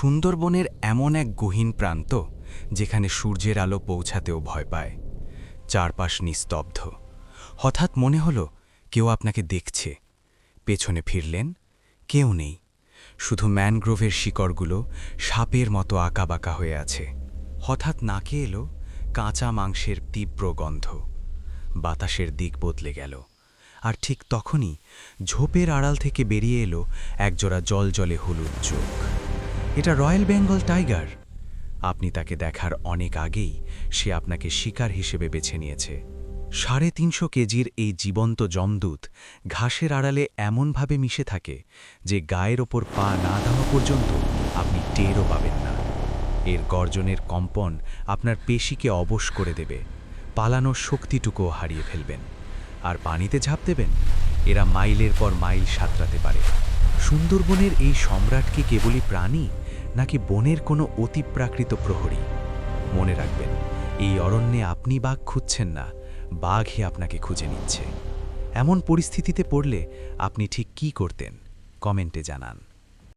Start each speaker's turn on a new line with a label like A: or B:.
A: সুন্দরবনের এমন এক গহীন প্রান্ত যেখানে সূর্যের আলো পৌঁছাতেও ভয় পায়। চারপাশ নিস্তব্ধ। হঠাৎ মনে হলো কেউ আপনাকে দেখছে। পেছনে ফিরলেন, কেউ নেই। শুধু ম্যানগ্রোভের শিকড়গুলো সাপের মতো আঁকাবাঁকা হয়ে আছে। হঠাৎ নাকে এলো কাঁচা মাংসের তীব্র গন্ধ। বাতাসের দিক বদলে গেল, আর ঠিক তখনই ঝোপের আড়াল থেকে বেরিয়ে এলো একজোড়া জলজলে হলুদ চোখ। এটা রয়্যাল বেঙ্গল টাইগার। আপনি তাকে দেখার অনেক আগেই সে আপনাকে শিকার হিসেবে বেছে নিয়েছে। ৩৫০ কেজির এই জীবন্ত যমদূত ঘাসের আড়ালে এমনভাবে মিশে থাকে যে গায়ের ওপর পা না দেওয়া পর্যন্ত আপনি টেরও পাবেন না। এর গর্জনের কম্পন আপনার পেশিকে অবশ করে দেবে, পালানোর শক্তিটুকুও হারিয়ে ফেলবেন। আর পানিতে ঝাঁপ দেবেন, এরা মাইলের পর মাইল সাঁতরাতে পারে। সুন্দরবনের এই সম্রাট কি কেবলই প্রাণী, নাকি বনের কোনো অতিপ্রাকৃত প্রহরী? মনে রাখবেন, এই অরণ্যে আপনি বাঘ খুঁজছেন না, বাঘই আপনাকে খুঁজে নিচ্ছে। এমন পরিস্থিতিতে পড়লে আপনি ঠিক কী করতেন? কমেন্টে জানান।